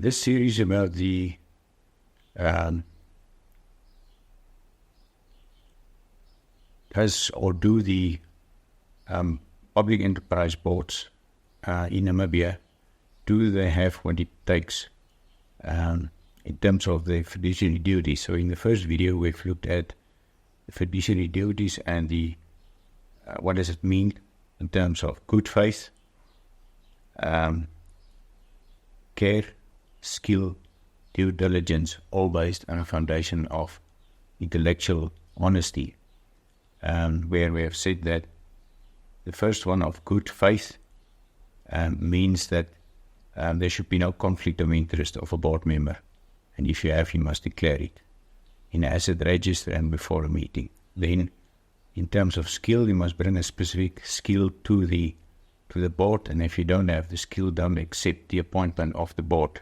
This series about the do the public enterprise boards in Namibia, do they have what it takes in terms of their fiduciary duties? So in the first video, we've looked at the fiduciary duties and the what does it mean in terms of good faith, care, skill, due diligence, all based on a foundation of intellectual honesty, where we have said that the first one of good faith means that there should be no conflict of interest of a board member, and if you have, you must declare it in an asset register and before a meeting. Then, in terms of skill, you must bring a specific skill to the board, and if you don't have the skill, don't accept the appointment of the board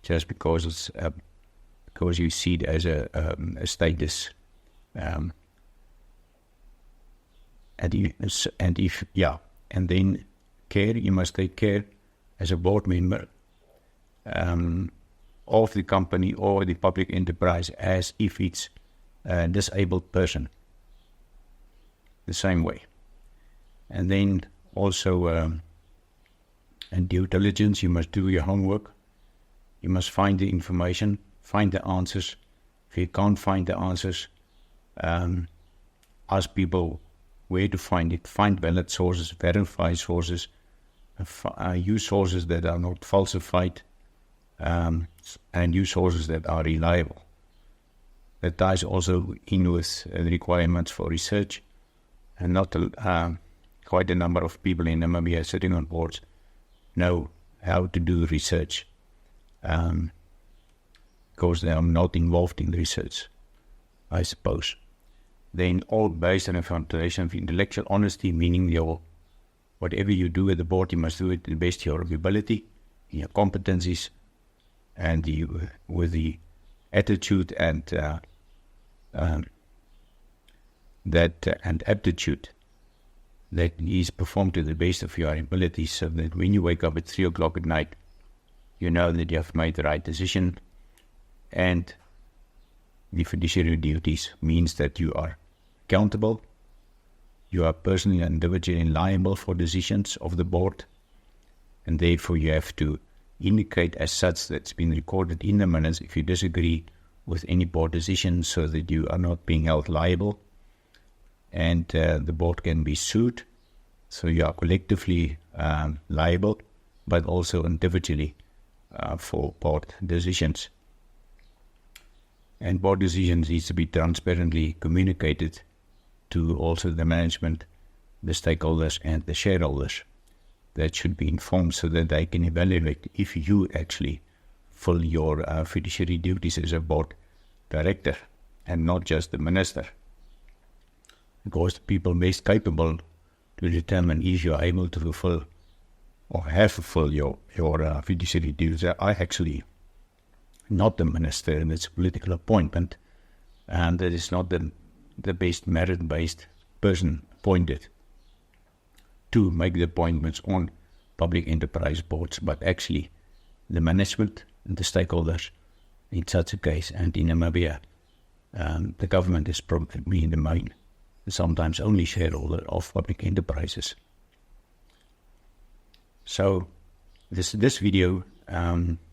just because it's because you see it as a status. And then care, you must take care as a board member of the company or the public enterprise as if it's a disabled person, the same way. And then also and due diligence, you must do your homework. You must find the information, find the answers. If you can't find the answers, ask people where to find it. Find valid sources, verify sources, use sources that are not falsified, and use sources that are reliable. That ties also in with the requirements for research, and not quite a number of people in Namibia sitting on boards know how to do research, because they are not involved in the research, I suppose. Then all based on a foundation of intellectual honesty, meaning whatever you do at the board, you must do it to the best of your ability, your competencies, and with the attitude and aptitude that is performed to the best of your ability, so that when you wake up at 3 o'clock at night, you know that you have made the right decision. And the fiduciary duties means that you are accountable, you are personally and individually liable for decisions of the board, and therefore you have to indicate as such that's been recorded in the minutes if you disagree with any board decision, so that you are not being held liable. And the board can be sued, so you are collectively liable, but also individually for board decisions. And board decisions needs to be transparently communicated to also the management, the stakeholders, and the shareholders. That should be informed so that they can evaluate if you actually fill your fiduciary duties as a board director and not just the minister. Because the people best capable to determine if you are able to fulfill or have fulfilled your fiduciary duties are actually not the minister, and it's a political appointment, and that is not the best merit-based person appointed to make the appointments on public enterprise boards, but actually the management and the stakeholders in such a case. And in Namibia, the government is probably the main, sometimes only shareholder of public enterprises. So this video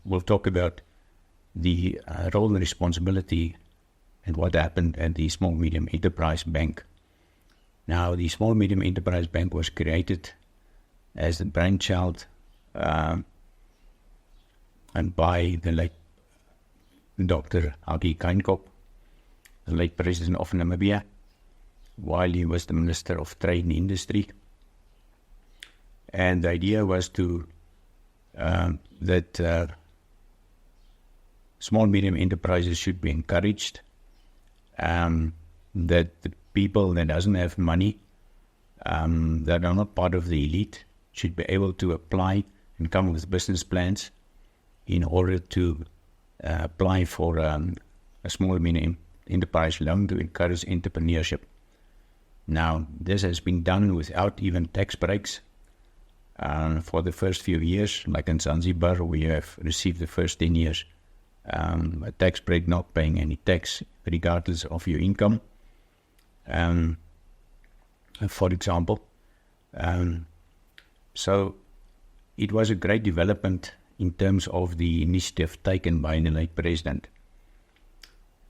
will talk about the role and responsibility and what happened at the Small Medium Enterprise Bank. Now, the Small Medium Enterprise Bank was created as the brainchild and by the late Dr. Haki Geingob, the late President of Namibia, while he was the Minister of Trade and Industry. And the idea was to that small medium enterprises should be encouraged, that the people that doesn't have money, that are not part of the elite, should be able to apply and come up with business plans in order to apply for a small medium enterprise loan to encourage entrepreneurship. Now, this has been done without even tax breaks, For the first few years, like in Zanzibar, we have received the first 10 years a tax break, not paying any tax regardless of your income, for example. So it was a great development in terms of the initiative taken by the late president.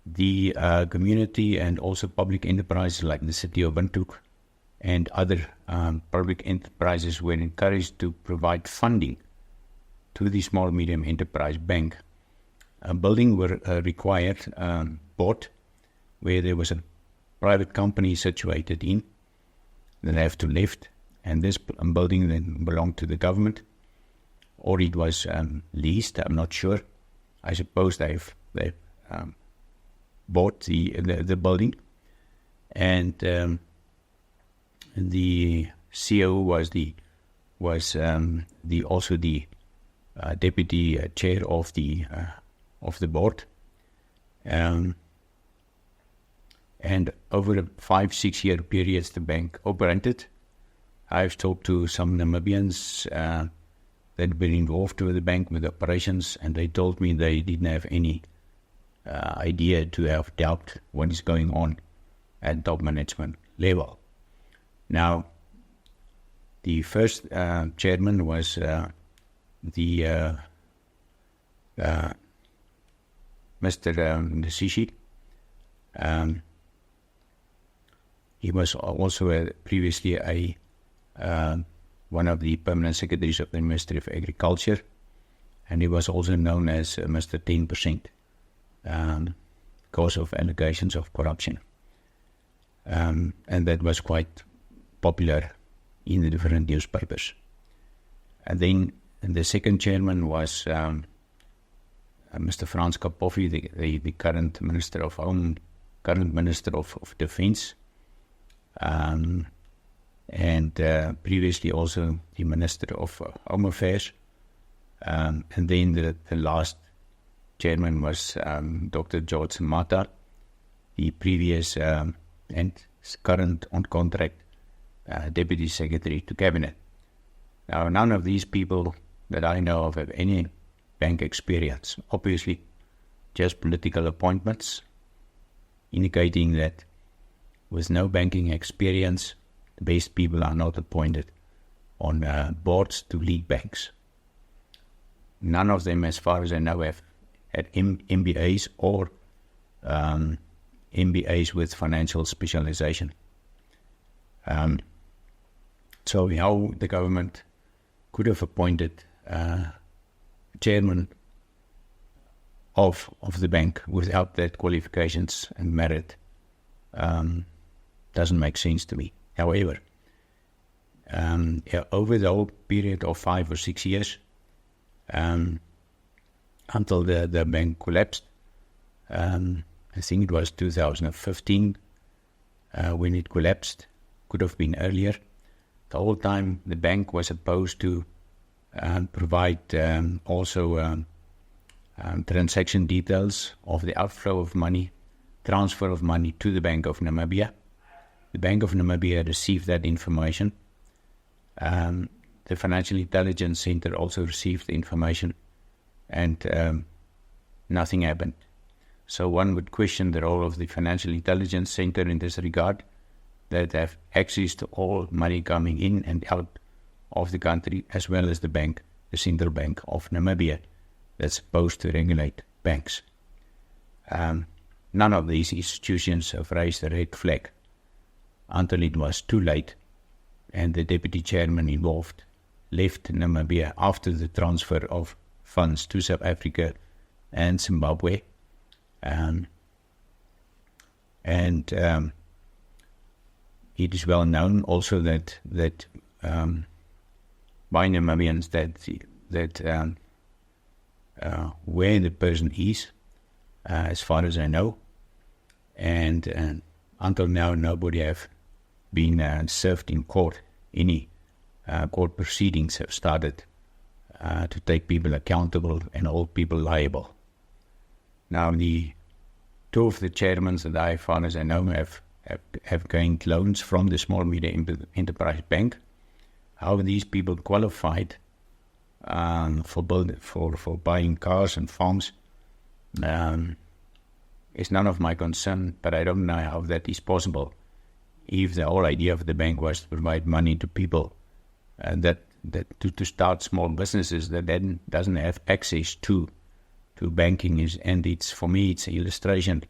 The community and also public enterprises like the city of Windhoek and other public enterprises were encouraged to provide funding to the small medium enterprise bank. A building were required, bought, where there was a private company situated in. Then they have to lift, and this building then belonged to the government, or it was leased. I'm not sure. I suppose they've bought the building, and the CEO was also the deputy chair of the board, and over a 5-6 year period the bank operated. I've talked to some Namibians that had been involved with the bank with operations, and they told me they didn't have any idea to have doubt what is going on at top management level. Now, the first chairman was Mr. Nasishi. He was also previously one of the permanent secretaries of the Ministry of Agriculture, and he was also known as Mr. 10%, because of allegations of corruption. And that was quite popular in the different newspapers. And then the second chairman was Mr. Frans Kapoffie, the current Minister of Home, current Minister of Defense, and previously also the Minister of Home Affairs. And then the last chairman was Dr. George Mata, the previous and current on contract Deputy Secretary to Cabinet. Now, none of these people that I know of have any bank experience. Obviously, just political appointments, indicating that with no banking experience, the best people are not appointed on boards to lead banks. None of them, as far as I know, have had MBAs or MBAs with financial specialization. So how the government could have appointed chairman of the bank without that qualifications and merit doesn't make sense to me. However, over the whole period of 5 or 6 years, until the bank collapsed, I think it was 2015 when it collapsed, could have been earlier. The whole time the bank was supposed to provide also transaction details of the outflow of money, transfer of money to the Bank of Namibia. The Bank of Namibia received that information. The Financial Intelligence Center also received the information, and nothing happened. So one would question the role of the Financial Intelligence Center in this regard, that have access to all money coming in and out of the country, as well as the bank, the Central Bank of Namibia, that's supposed to regulate banks. None of these institutions have raised a red flag until it was too late, and the deputy chairman involved left Namibia after the transfer of funds to South Africa and Zimbabwe. It is well known also that by Namibians that where the person is, as far as I know, and until now nobody have been served in court. Any court proceedings have started to take people accountable and hold people liable. Now, the two of the chairmen that I, as far as I know, have gained loans from the Small Medium Enterprise Bank. how these people qualified for buying cars and farms is none of my concern, but I don't know how that is possible if the whole idea of the bank was to provide money to people to start small businesses that then doesn't have access to banking. And it's, for me, it's an illustration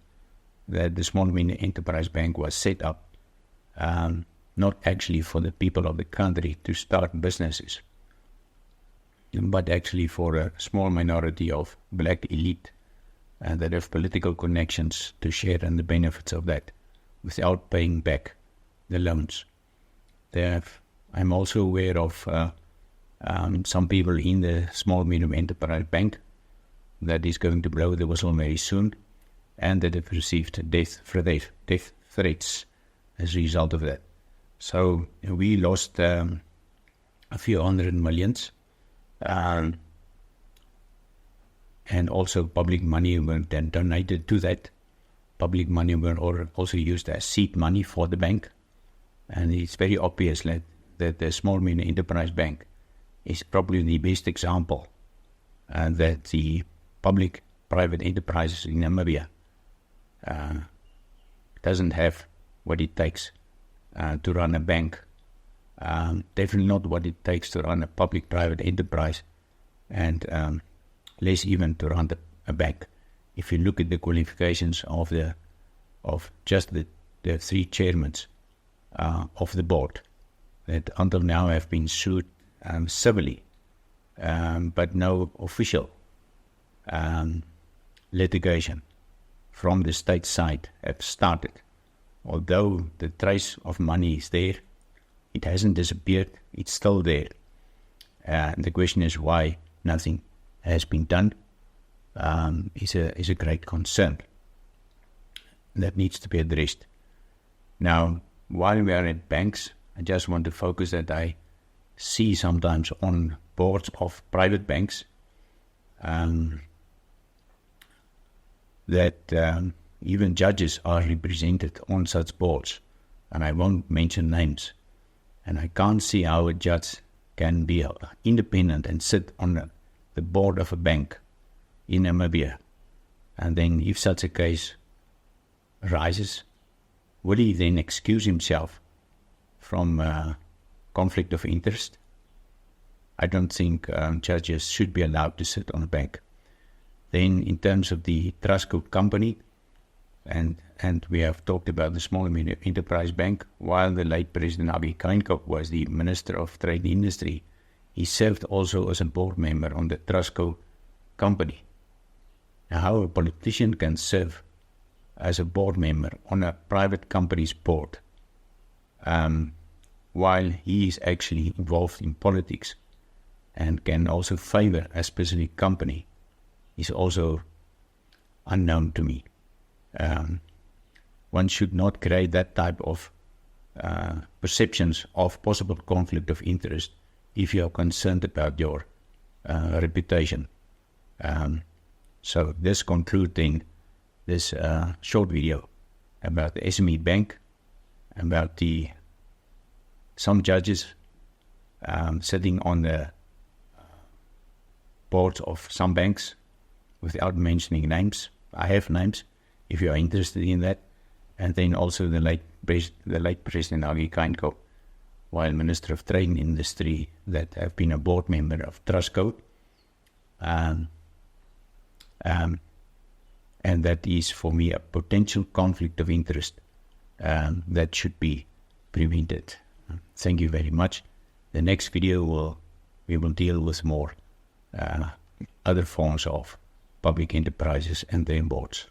that the Small Medium Enterprise Bank was set up not actually for the people of the country to start businesses, but actually for a small minority of black elite that have political connections to share in the benefits of that without paying back the loans. I'm also aware of some people in the Small Medium Enterprise Bank that is going to blow the whistle very soon, and that have received death threats as a result of that. So we lost a few hundred millions, and also public money were then donated to that. Public money were also used as seed money for the bank, and it's very obvious that the Small Medium Enterprise Bank is probably the best example that the public-private enterprises in Namibia doesn't have what it takes to run a bank. Definitely not what it takes to run a public-private enterprise, and less even to run a bank. If you look at the qualifications of just the three chairmen of the board that until now have been sued civilly, but no official litigation from the state side have started. Although the trace of money is there, it hasn't disappeared, it's still there. And the question is why nothing has been done is a great concern that needs to be addressed. Now, while we are at banks, I just want to focus that I see sometimes on boards of private banks that even judges are represented on such boards, and I won't mention names. And I can't see how a judge can be independent and sit on the board of a bank in Namibia. And then if such a case arises, will he then excuse himself from conflict of interest? I don't think judges should be allowed to sit on a bank. Then in terms of the Trustco company, and we have talked about the Small and Medium Enterprise Bank, while the late President Abby Kleinkop was the Minister of Trade and Industry, he served also as a board member on the Trustco company. Now, how a politician can serve as a board member on a private company's board while he is actually involved in politics and can also favor a specific company is also unknown to me. One should not create that type of perceptions of possible conflict of interest if you are concerned about your reputation. So this concludes then this short video about the SME Bank, about some judges sitting on the boards of some banks without mentioning names. I have names if you are interested in that. And then also the late President Agi Kleinkop, while Minister of Trade and Industry, that have been a board member of Trustco. And that is for me a potential conflict of interest that should be prevented. Thank you very much. The next video we will deal with more other forms of public enterprises and their boards.